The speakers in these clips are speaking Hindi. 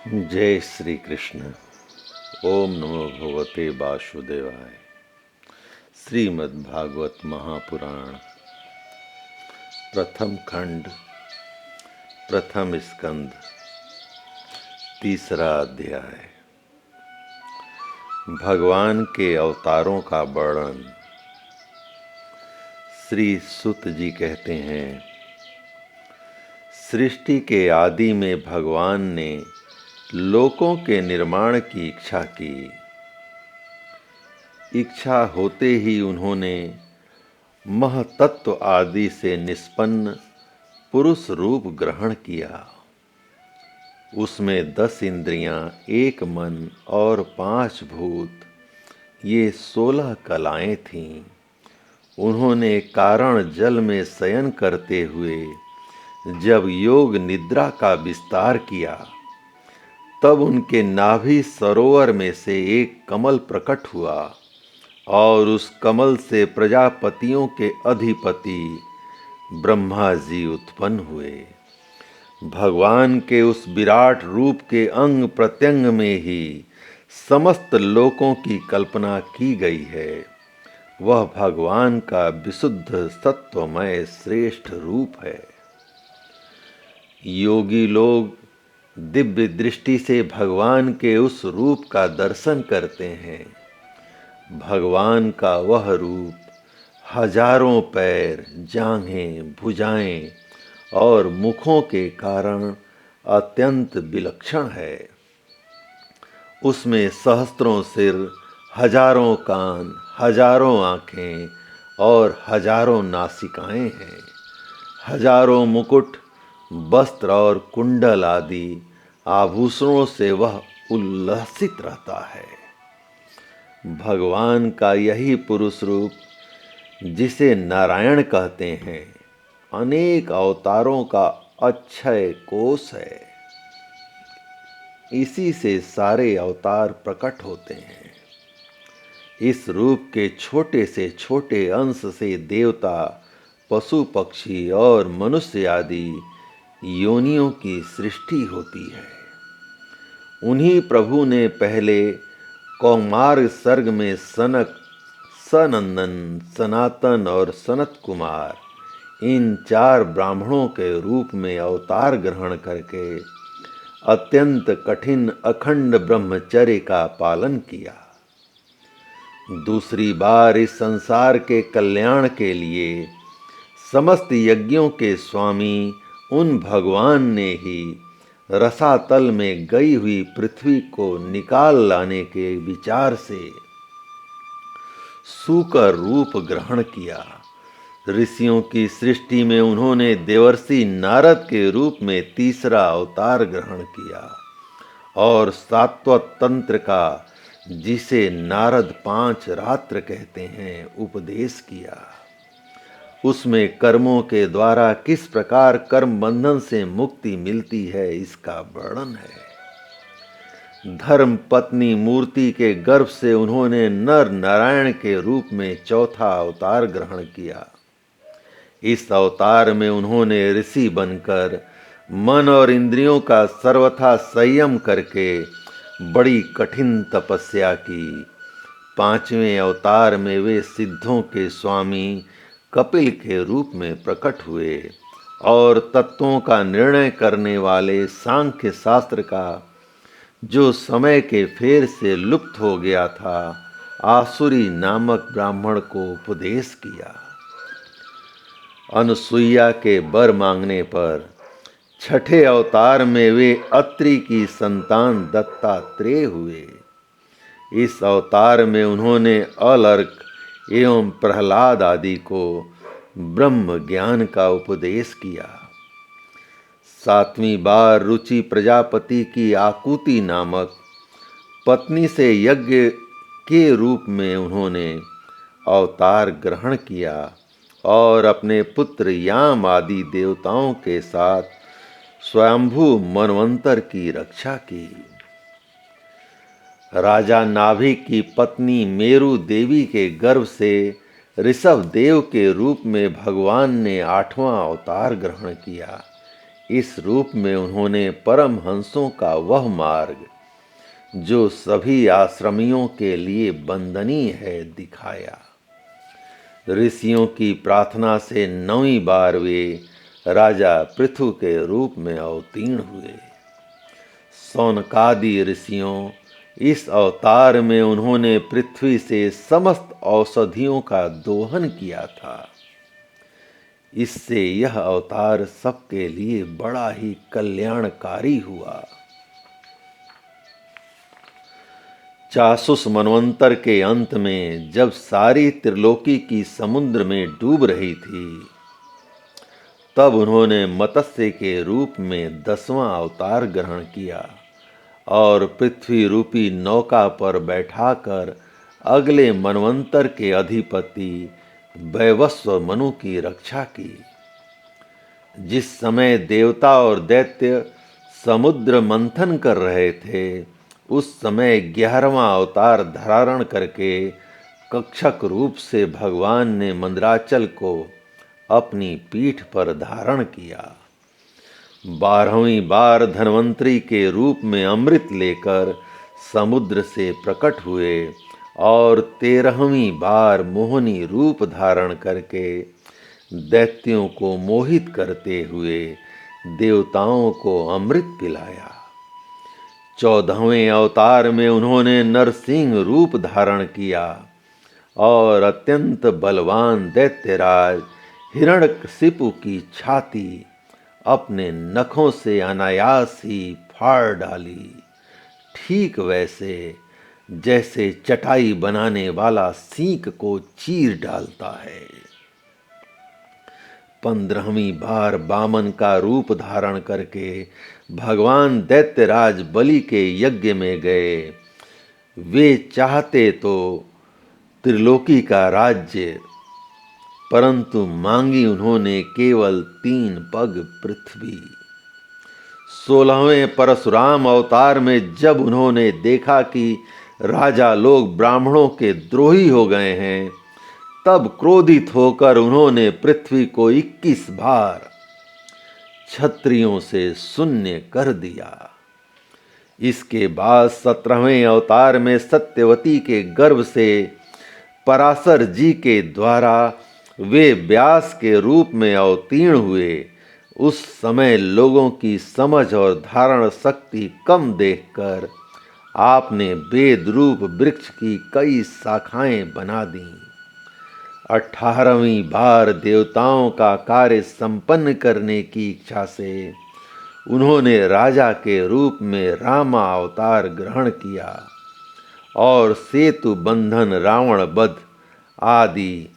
जय श्री कृष्ण। ओम नमो भगवते वासुदेवाय। श्रीमद् भागवत महापुराण प्रथम खंड प्रथम स्कंद तीसरा अध्याय। भगवान के अवतारों का वर्णन। श्री सुत जी कहते हैं, सृष्टि के आदि में भगवान ने लोकों के निर्माण की इच्छा की। इच्छा होते ही उन्होंने महतत्व आदि से निष्पन्न पुरुष रूप ग्रहण किया। उसमें 10 इंद्रियां, 1 मन और 5 भूत, ये 16 कलाएं थीं। उन्होंने कारण जल में शयन करते हुए जब योग निद्रा का विस्तार किया, तब उनके नाभि सरोवर में से एक कमल प्रकट हुआ और उस कमल से प्रजापतियों के अधिपति ब्रह्मा जी उत्पन्न हुए। भगवान के उस विराट रूप के अंग प्रत्यंग में ही समस्त लोकों की कल्पना की गई है। वह भगवान का विशुद्ध सत्वमय श्रेष्ठ रूप है। योगी लोग दिव्य दृष्टि से भगवान के उस रूप का दर्शन करते हैं। भगवान का वह रूप हजारों पैर, जांघें, भुजाएं और मुखों के कारण अत्यंत विलक्षण है। उसमें सहस्त्रों सिर, हजारों कान, हजारों आँखें और हजारों नासिकाएं हैं। हजारों मुकुट, वस्त्र और कुंडल आदि आभूषणों से वह उल्लसित रहता है। भगवान का यही पुरुष रूप, जिसे नारायण कहते हैं, अनेक अवतारों का अक्षय कोश है। इसी से सारे अवतार प्रकट होते हैं। इस रूप के छोटे से छोटे अंश से देवता, पशु पक्षी और मनुष्य आदि योनियों की सृष्टि होती है। उन्हीं प्रभु ने पहले कौमार सर्ग में सनक, सनंदन, सनातन और सनत कुमार इन 4 ब्राह्मणों के रूप में अवतार ग्रहण करके अत्यंत कठिन अखंड ब्रह्मचर्य का पालन किया। दूसरी बार इस संसार के कल्याण के लिए समस्त यज्ञों के स्वामी उन भगवान ने ही रसातल में गई हुई पृथ्वी को निकाल लाने के विचार से सूकर रूप ग्रहण किया। ऋषियों की सृष्टि में उन्होंने देवर्षि नारद के रूप में तीसरा अवतार ग्रहण किया और सात्वत तंत्र का, जिसे नारद 5 रात्र कहते हैं, उपदेश किया। उसमें कर्मों के द्वारा किस प्रकार कर्म बंधन से मुक्ति मिलती है, इसका वर्णन है। धर्म पत्नी मूर्ति के गर्भ से उन्होंने नर नारायण के रूप में चौथा अवतार ग्रहण किया। इस अवतार में उन्होंने ऋषि बनकर मन और इंद्रियों का सर्वथा संयम करके बड़ी कठिन तपस्या की। 5वें अवतार में वे सिद्धों के स्वामी कपिल के रूप में प्रकट हुए और तत्वों का निर्णय करने वाले सांख्य शास्त्र का, जो समय के फेर से लुप्त हो गया था, आसुरी नामक ब्राह्मण को उपदेश किया। अनुसुईया के वर मांगने पर 6ठे अवतार में वे अत्रि की संतान दत्तात्रेय हुए। इस अवतार में उन्होंने अलर्क एवं प्रहलाद आदि को ब्रह्म ज्ञान का उपदेश किया। 7वीं बार रुचि प्रजापति की आकुति नामक पत्नी से यज्ञ के रूप में उन्होंने अवतार ग्रहण किया और अपने पुत्र याम आदि देवताओं के साथ स्वयंभू मनवंतर की रक्षा की। राजा नाभिक की पत्नी मेरु देवी के गर्भ से ऋषभ देव के रूप में भगवान ने 8वां अवतार ग्रहण किया। इस रूप में उन्होंने परमहंसों का वह मार्ग जो सभी आश्रमियों के लिए बंदनीय है दिखाया। ऋषियों की प्रार्थना से 9वीं बार वे राजा पृथु के रूप में अवतीर्ण हुए। सौनकादि ऋषियों, इस अवतार में उन्होंने पृथ्वी से समस्त औषधियों का दोहन किया था। इससे यह अवतार सबके लिए बड़ा ही कल्याणकारी हुआ। चासुस मनवंतर के अंत में जब सारी त्रिलोकी की समुद्र में डूब रही थी, तब उन्होंने मत्स्य के रूप में 10वां अवतार ग्रहण किया और पृथ्वी रूपी नौका पर बैठाकर अगले मनवंतर के अधिपति वैवस्व मनु की रक्षा की। जिस समय देवता और दैत्य समुद्र मंथन कर रहे थे, उस समय 11वां अवतार धारण करके कक्षक रूप से भगवान ने मंदराचल को अपनी पीठ पर धारण किया। 12वीं बार धन्वंतरी के रूप में अमृत लेकर समुद्र से प्रकट हुए और 13वीं बार मोहिनी रूप धारण करके दैत्यों को मोहित करते हुए देवताओं को अमृत पिलाया। 14वें अवतार में उन्होंने नरसिंह रूप धारण किया और अत्यंत बलवान दैत्यराज हिरण्यकशिपु की छाती अपने नखों से अनायास ही फाड़ डाली, ठीक वैसे जैसे चटाई बनाने वाला सींक को चीर डालता है। 15वीं बार बामन का रूप धारण करके भगवान दैत्यराज बलि के यज्ञ में गए। वे चाहते तो त्रिलोकी का राज्य, परंतु मांगी उन्होंने केवल 3 पग पृथ्वी। 16वें परशुराम अवतार में जब उन्होंने देखा कि राजा लोग ब्राह्मणों के द्रोही हो गए हैं, तब क्रोधित होकर उन्होंने पृथ्वी को 21 बार क्षत्रियों से शून्य कर दिया। इसके बाद 17वें अवतार में सत्यवती के गर्भ से पराशर जी के द्वारा वे व्यास के रूप में अवतीर्ण हुए। उस समय लोगों की समझ और धारण शक्ति कम देखकर आपने वेद रूप वृक्ष की कई शाखाएं बना दी। 18वीं बार देवताओं का कार्य संपन्न करने की इच्छा से उन्होंने राजा के रूप में रामा अवतार ग्रहण किया और सेतु बंधन, रावण वध आदि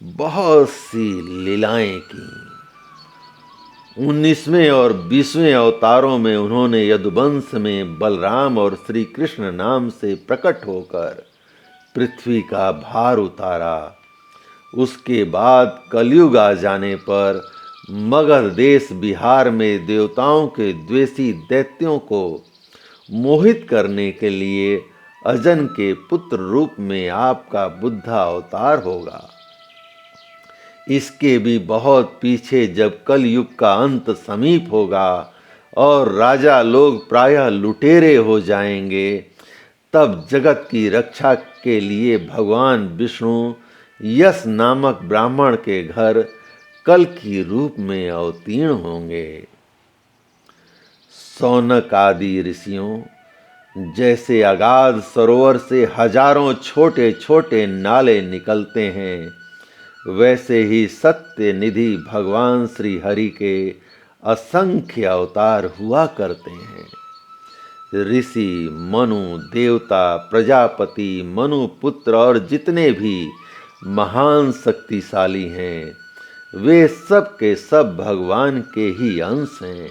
बहुत सी लीलाएं की। 19वें और 20वें अवतारों में उन्होंने यदुवंश में बलराम और श्री कृष्ण नाम से प्रकट होकर पृथ्वी का भार उतारा। उसके बाद कलयुग आ जाने पर मगध देश बिहार में देवताओं के द्वेषी दैत्यों को मोहित करने के लिए अजन के पुत्र रूप में आपका बुद्धा अवतार होगा। इसके भी बहुत पीछे जब कलयुग का अंत समीप होगा और राजा लोग प्रायः लुटेरे हो जाएंगे, तब जगत की रक्षा के लिए भगवान विष्णु यश नामक ब्राह्मण के घर कल की रूप में अवतीर्ण होंगे। सौनक आदि ऋषियों, जैसे अगाध सरोवर से हजारों छोटे छोटे नाले निकलते हैं, वैसे ही सत्य निधि भगवान श्री हरि के असंख्य अवतार हुआ करते हैं। ऋषि, मनु, देवता, प्रजापति, मनु पुत्र और जितने भी महान शक्तिशाली हैं, वे सब के सब भगवान के ही अंश हैं।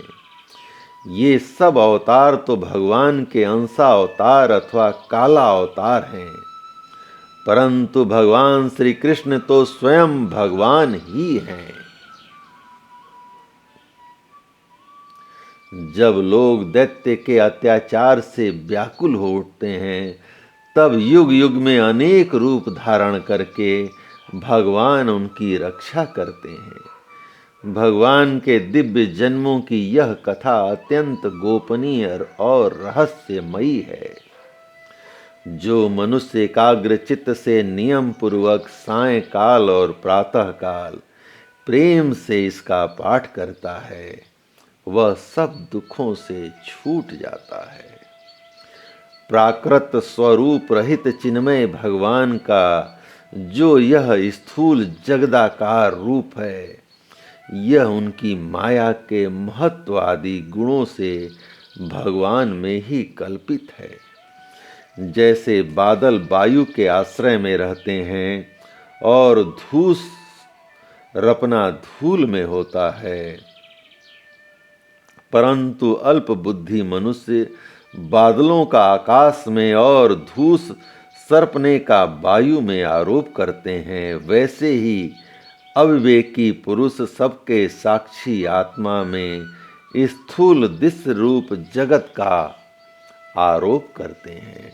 ये सब अवतार तो भगवान के अंशा अवतार अथवा काला अवतार हैं, परंतु भगवान श्री कृष्ण तो स्वयं भगवान ही हैं। जब लोग दैत्य के अत्याचार से व्याकुल हो उठते हैं, तब युग युग में अनेक रूप धारण करके भगवान उनकी रक्षा करते हैं। भगवान के दिव्य जन्मों की यह कथा अत्यंत गोपनीय और रहस्यमयी है। जो मनुष्य एकाग्र चित्त से नियम पूर्वक सायंकाल और प्रातः काल प्रेम से इसका पाठ करता है, वह सब दुखों से छूट जाता है। प्राकृत स्वरूप रहित चिन्मय भगवान का जो यह स्थूल जगदाकार रूप है, यह उनकी माया के महत्व आदि गुणों से भगवान में ही कल्पित है। जैसे बादल वायु के आश्रय में रहते हैं और धूस रपना धूल में होता है, परंतु अल्प बुद्धि मनुष्य बादलों का आकाश में और धूस सर्पने का वायु में आरोप करते हैं, वैसे ही अविवेकी पुरुष सबके साक्षी आत्मा में स्थूल दृश्य रूप जगत का आरोप करते हैं।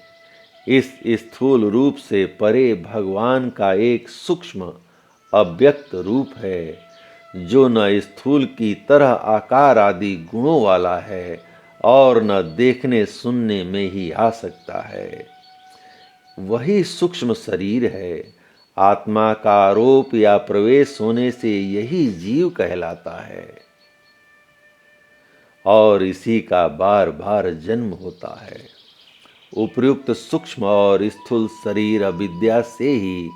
इस स्थूल रूप से परे भगवान का एक सूक्ष्म अव्यक्त रूप है, जो न स्थूल की तरह आकार आदि गुणों वाला है और न देखने सुनने में ही आ सकता है। वही सूक्ष्म शरीर है। आत्मा का आरोप या प्रवेश होने से यही जीव कहलाता है और इसी का बार बार जन्म होता है। उपर्युक्त सूक्ष्म और स्थूल शरीर अविद्या से ही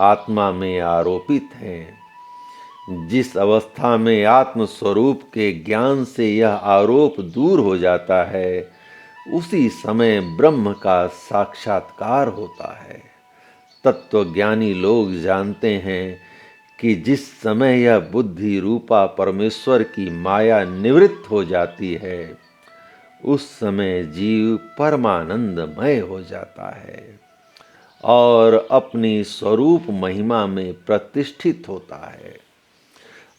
आत्मा में आरोपित हैं। जिस अवस्था में आत्म स्वरूप के ज्ञान से यह आरोप दूर हो जाता है, उसी समय ब्रह्म का साक्षात्कार होता है। तत्वज्ञानी लोग जानते हैं कि जिस समय यह बुद्धि रूपा परमेश्वर की माया निवृत्त हो जाती है, उस समय जीव परमानंदमय हो जाता है और अपनी स्वरूप महिमा में प्रतिष्ठित होता है।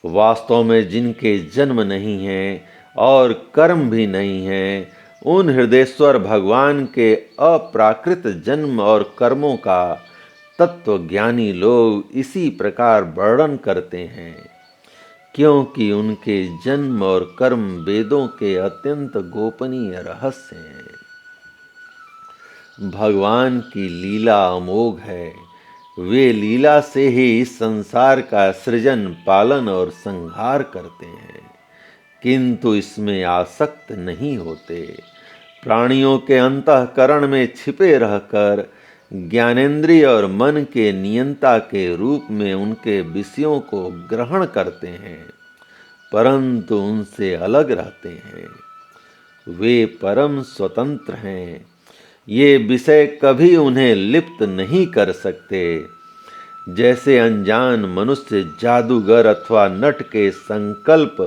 वास्तव में जिनके जन्म नहीं हैं और कर्म भी नहीं हैं, उन हृदयेश्वर भगवान के अप्राकृत जन्म और कर्मों का तत्वज्ञानी लोग इसी प्रकार वर्णन करते हैं, क्योंकि उनके जन्म और कर्म वेदों के अत्यंत गोपनीय रहस्य हैं। भगवान की लीला अमोघ है। वे लीला से ही इस संसार का सृजन, पालन और संहार करते हैं, किंतु इसमें आसक्त नहीं होते। प्राणियों के अंतःकरण में छिपे रहकर ज्ञानेंद्रिय और मन के नियंता के रूप में उनके विषयों को ग्रहण करते हैं, परंतु उनसे अलग रहते हैं। वे परम स्वतंत्र हैं। ये विषय कभी उन्हें लिप्त नहीं कर सकते। जैसे अनजान मनुष्य जादूगर अथवा नट के संकल्प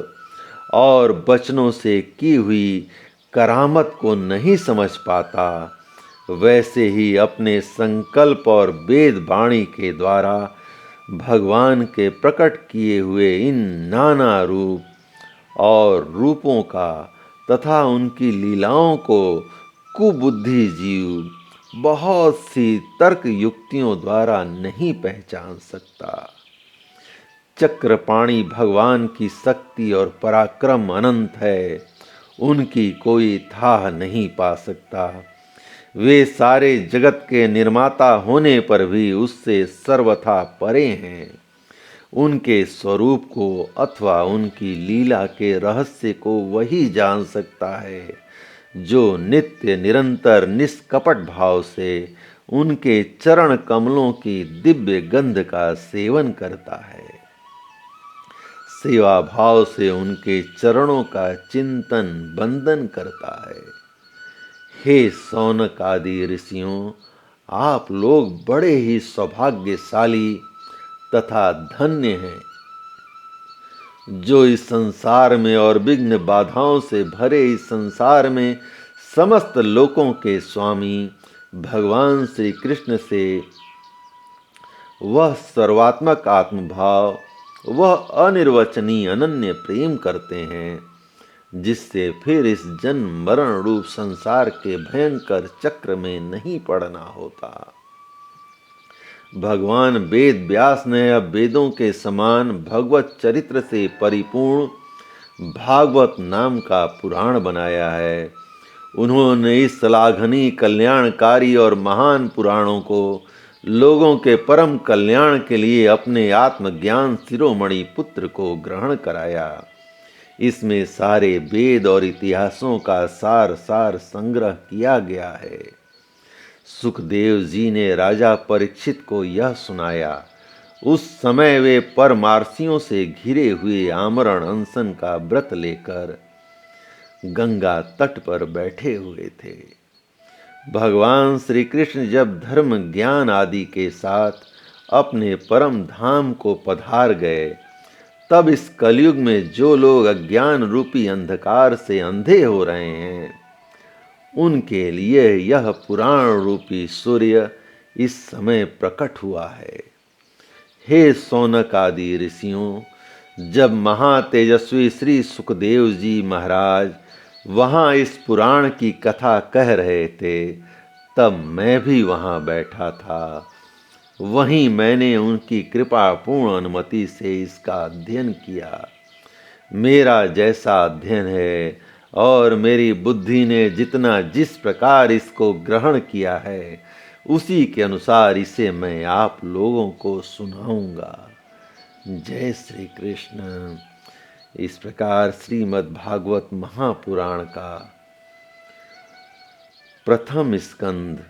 और वचनों से की हुई करामत को नहीं समझ पाता, वैसे ही अपने संकल्प और वेद वाणी के द्वारा भगवान के प्रकट किए हुए इन नाना रूप और रूपों का तथा उनकी लीलाओं को कुबुद्धि जीव बहुत सी तर्क युक्तियों द्वारा नहीं पहचान सकता। चक्रपाणी भगवान की शक्ति और पराक्रम अनंत है, उनकी कोई थाह नहीं पा सकता। वे सारे जगत के निर्माता होने पर भी उससे सर्वथा परे हैं। उनके स्वरूप को अथवा उनकी लीला के रहस्य को वही जान सकता है जो नित्य निरंतर निष्कपट भाव से उनके चरण कमलों की दिव्य गंध का सेवन करता है, सेवा भाव से उनके चरणों का चिंतन बंदन करता है। हे सौनक आदि ऋषियों, आप लोग बड़े ही सौभाग्यशाली तथा धन्य हैं, जो इस संसार में और विघ्न बाधाओं से भरे इस संसार में समस्त लोकों के स्वामी भगवान श्री कृष्ण से वह सर्वात्मक आत्मभाव, वह अनिर्वचनीय अनन्य प्रेम करते हैं, जिससे फिर इस जन्म मरण रूप संसार के भयंकर चक्र में नहीं पड़ना होता। भगवान वेद व्यास ने अब वेदों के समान भगवत चरित्र से परिपूर्ण भागवत नाम का पुराण बनाया है। उन्होंने इस श्लाघनीय कल्याणकारी और महान पुराणों को लोगों के परम कल्याण के लिए अपने आत्मज्ञान शिरोमणि पुत्र को ग्रहण कराया। इसमें सारे वेद और इतिहासों का सार सार संग्रह किया गया है। सुखदेव जी ने राजा परीक्षित को यह सुनाया। उस समय वे परमार्थियों से घिरे हुए आमरण अनशन का व्रत लेकर गंगा तट पर बैठे हुए थे। भगवान श्री कृष्ण जब धर्म ज्ञान आदि के साथ अपने परम धाम को पधार गए, तब इस कलयुग में जो लोग अज्ञान रूपी अंधकार से अंधे हो रहे हैं, उनके लिए यह पुराण रूपी सूर्य इस समय प्रकट हुआ है। हे सौनक आदि ऋषियों, जब महातेजस्वी श्री सुखदेव जी महाराज वहाँ इस पुराण की कथा कह रहे थे, तब मैं भी वहाँ बैठा था। वहीं मैंने उनकी कृपापूर्ण अनुमति से इसका अध्ययन किया। मेरा जैसा अध्ययन है और मेरी बुद्धि ने जितना जिस प्रकार इसको ग्रहण किया है, उसी के अनुसार इसे मैं आप लोगों को सुनाऊंगा। जय श्री कृष्ण। इस प्रकार श्रीमद् भागवत महापुराण का प्रथम स्कंद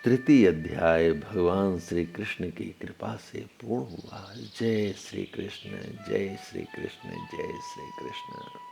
तृतीय अध्याय भगवान श्री कृष्ण की कृपा से पूर्ण हुआ। जय श्री कृष्ण, जय श्री कृष्ण, जय श्री कृष्ण।